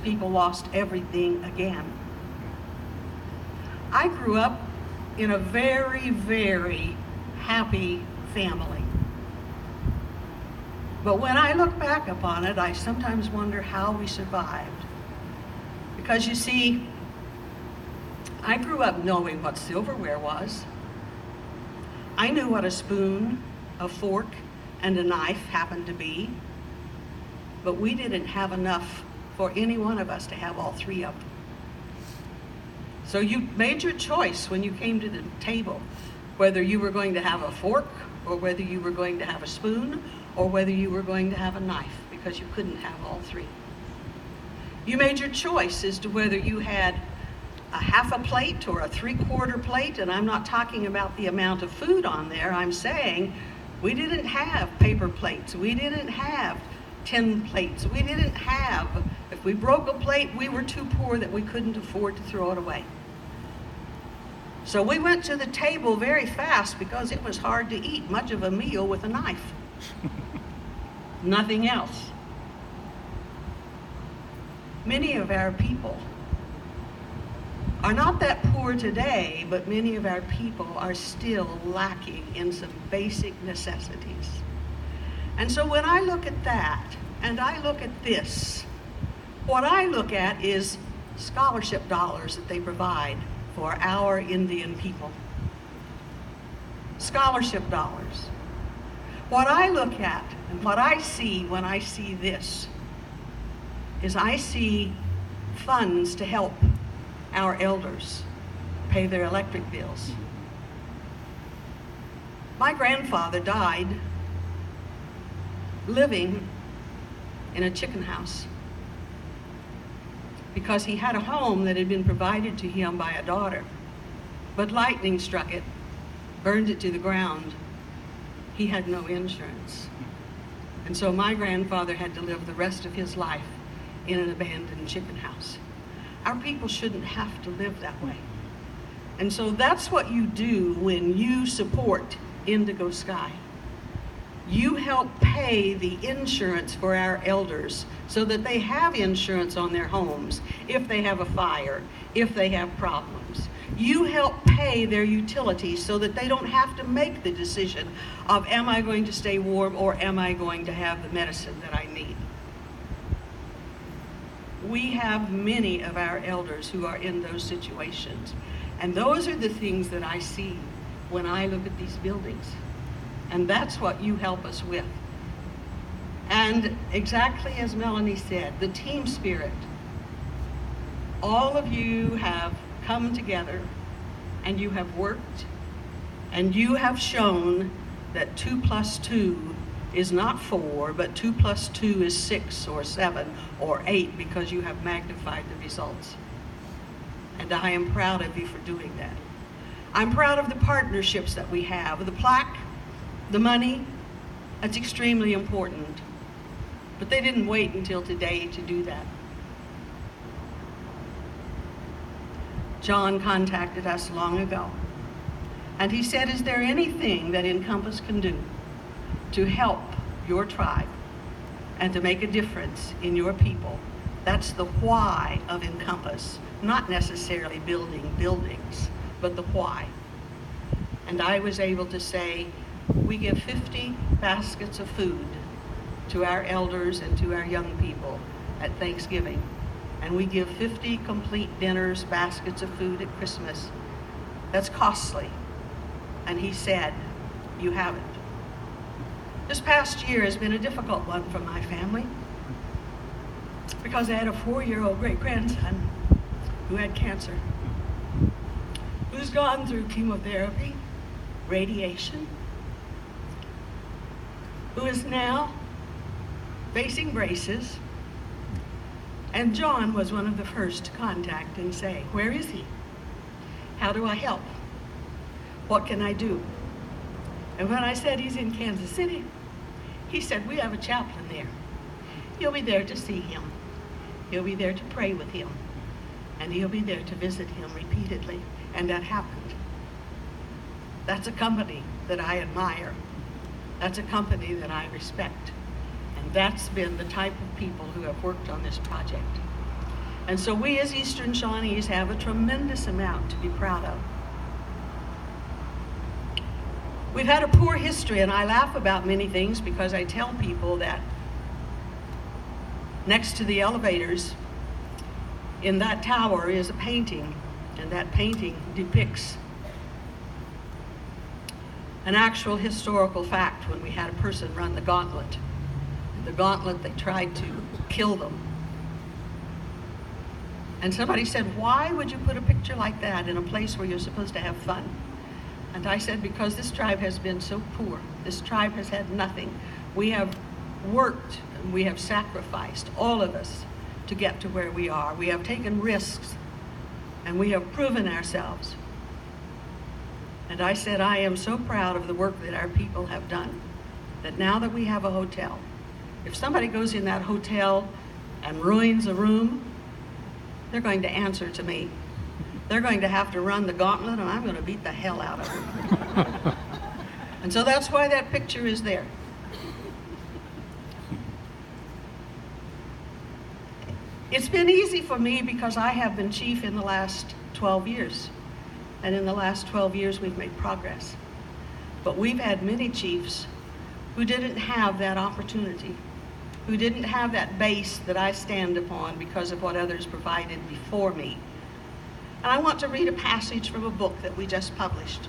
people lost everything again. I grew up in a very, very happy family. But when I look back upon it, I sometimes wonder how we survived. Because you see, I grew up knowing what silverware was. I knew what a spoon, a fork, and a knife happened to be. But we didn't have enough for any one of us to have all three of them. So you made your choice when you came to the table, whether you were going to have a fork, or whether you were going to have a spoon, or whether you were going to have a knife, because you couldn't have all three. You made your choice as to whether you had a half a plate or a 3/4 plate, and I'm not talking about the amount of food on there. I'm saying we didn't have paper plates. We didn't have tin plates. We didn't have, if we broke a plate, we were too poor that we couldn't afford to throw it away. So we went to the table very fast because it was hard to eat much of a meal with a knife. Nothing else. Many of our people are not that poor today, but many of our people are still lacking in some basic necessities. And so when I look at that, and I look at this, what I look at is scholarship dollars that they provide for our Indian people. Scholarship dollars. What I look at and what I see when I see this is I see funds to help our elders pay their electric bills. My grandfather died living in a chicken house because he had a home that had been provided to him by a daughter, but lightning struck it, burned it to the ground. He had no insurance. And so my grandfather had to live the rest of his life in an abandoned chicken house. Our people shouldn't have to live that way. And so that's what you do when you support Indigo Sky. You help pay the insurance for our elders so that they have insurance on their homes if they have a fire, if they have problems. You help pay their utilities so that they don't have to make the decision of, am I going to stay warm or am I going to have the medicine that I need? We have many of our elders who are in those situations. And those are the things that I see when I look at these buildings. And that's what you help us with. And exactly as Melanie said, the team spirit. All of you have come together and you have worked and you have shown that 2 + 2 is not 4, but 2 + 2 is 6 or 7 or 8 because you have magnified the results. And I am proud of you for doing that. I'm proud of the partnerships that we have. The plaque, the money, that's extremely important. But they didn't wait until today to do that. John contacted us long ago, and he said, is there anything that Encompass can do to help your tribe and to make a difference in your people? That's the why of Encompass, not necessarily building buildings, but the why. And I was able to say, we give 50 baskets of food to our elders and to our young people at Thanksgiving. And we give 50 complete dinners, baskets of food at Christmas. That's costly. And he said, you have it. This past year has been a difficult one for my family because I had a 4-year-old great-grandson who had cancer, who's gone through chemotherapy, radiation, who is now facing braces. And John was one of the first to contact and say, where is he? How do I help? What can I do? And when I said he's in Kansas City, he said, we have a chaplain there. He'll be there to see him. He'll be there to pray with him. And he'll be there to visit him repeatedly. And that happened. That's a company that I admire. That's a company that I respect. And that's been the type of people who have worked on this project. And so we as Eastern Shawnees have a tremendous amount to be proud of. We've had a poor history, and I laugh about many things because I tell people that next to the elevators in that tower is a painting, and that painting depicts an actual historical fact when we had a person run the gauntlet. The gauntlet, they tried to kill them. And somebody said, why would you put a picture like that in a place where you're supposed to have fun? And I said, because this tribe has been so poor. This tribe has had nothing. We have worked and we have sacrificed, all of us, to get to where we are. We have taken risks and we have proven ourselves. And I said, I am so proud of the work that our people have done, that now that we have a hotel, if somebody goes in that hotel and ruins a room, they're going to answer to me. They're going to have to run the gauntlet, and I'm going to beat the hell out of them. And so that's why that picture is there. It's been easy for me because I have been chief in the last 12 years. And in the last 12 years, we've made progress. But we've had many chiefs who didn't have that opportunity, who didn't have that base that I stand upon because of what others provided before me. And I want to read a passage from a book that we just published.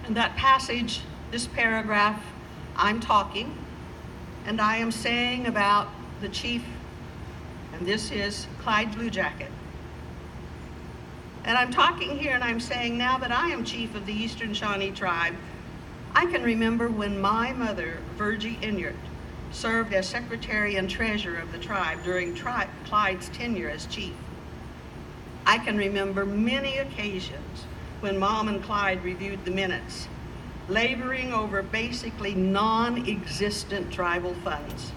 And that passage, this paragraph, I'm talking, and I am saying about the chief, and this is Clyde Bluejacket. And I'm talking here and I'm saying, now that I am chief of the Eastern Shawnee tribe, I can remember when my mother, Virgie Inyart, served as secretary and treasurer of the tribe during Clyde's tenure as chief. I can remember many occasions when Mom and Clyde reviewed the minutes, laboring over basically non-existent tribal funds,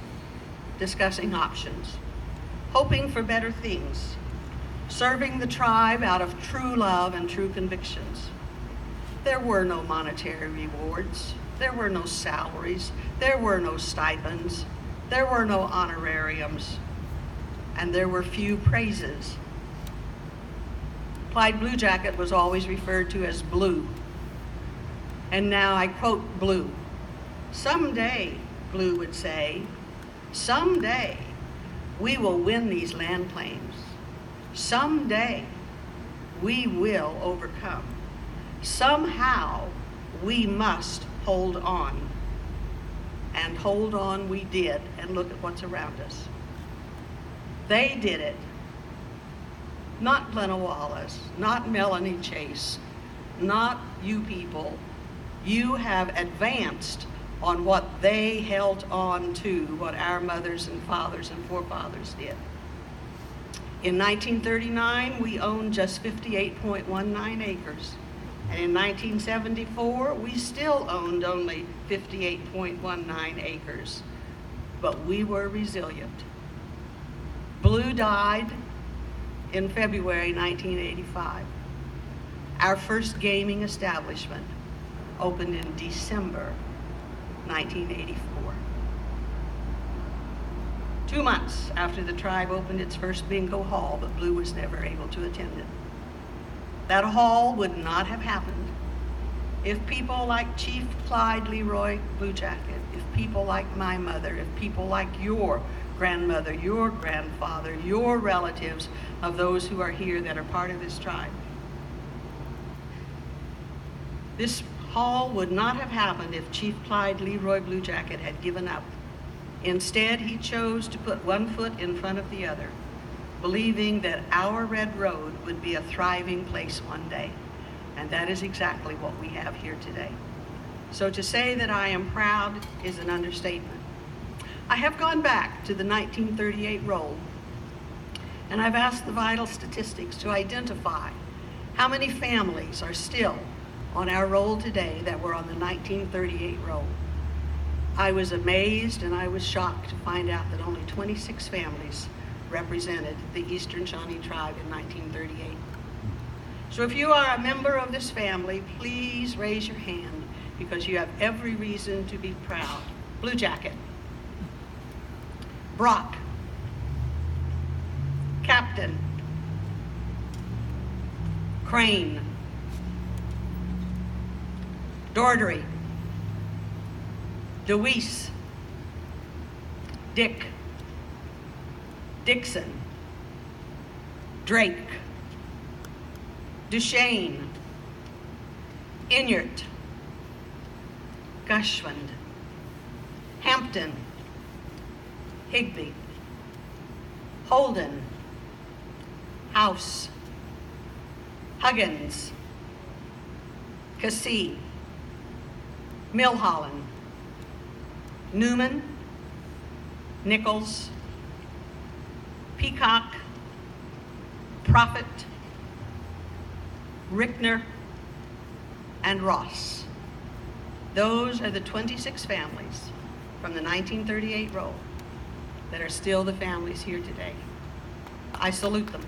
discussing options, hoping for better things, serving the tribe out of true love and true convictions. There were no monetary rewards, there were no salaries, there were no stipends, there were no honorariums, and there were few praises. Clyde Bluejacket was always referred to as Blue. And now I quote Blue. Someday, Blue would say, someday we will win these land claims. Someday we will overcome. Somehow we must hold on. And hold on we did, and look at what's around us. They did it. Not Glenna Wallace, not Melanie Chase, not you people. You have advanced on what they held on to, what our mothers and fathers and forefathers did. In 1939, we owned just 58.19 acres. And in 1974, we still owned only 58.19 acres. But we were resilient. Blue died in February 1985. Our first gaming establishment opened in December 1984. 2 months after the tribe opened its first bingo hall, but Blue was never able to attend it. That hall would not have happened if people like Chief Clyde Leroy Bluejacket, if people like my mother, if people like your grandmother, your grandfather, your relatives of those who are here that are part of this tribe. This hall would not have happened if Chief Clyde Leroy Bluejacket had given up. Instead, he chose to put one foot in front of the other, believing that our red road would be a thriving place one day. And that is exactly what we have here today. So to say that I am proud is an understatement. I have gone back to the 1938 roll, and I've asked the vital statistics to identify how many families are still on our roll today that were on the 1938 roll. I was amazed and I was shocked to find out that only 26 families represented the Eastern Shawnee tribe in 1938. So if you are a member of this family, please raise your hand because you have every reason to be proud. Bluejacket, Brock, Captain, Crane, Daugherty, DeWeese, Dick, Dixon, Drake, Duchesne, Inyart, Gushwand, Hampton, Higby, Holden, House, Huggins, Cassee, Milholland, Newman, Nichols, Peacock, Prophet, Rickner, and Ross. Those are the 26 families from the 1938 roll that are still the families here today. I salute them.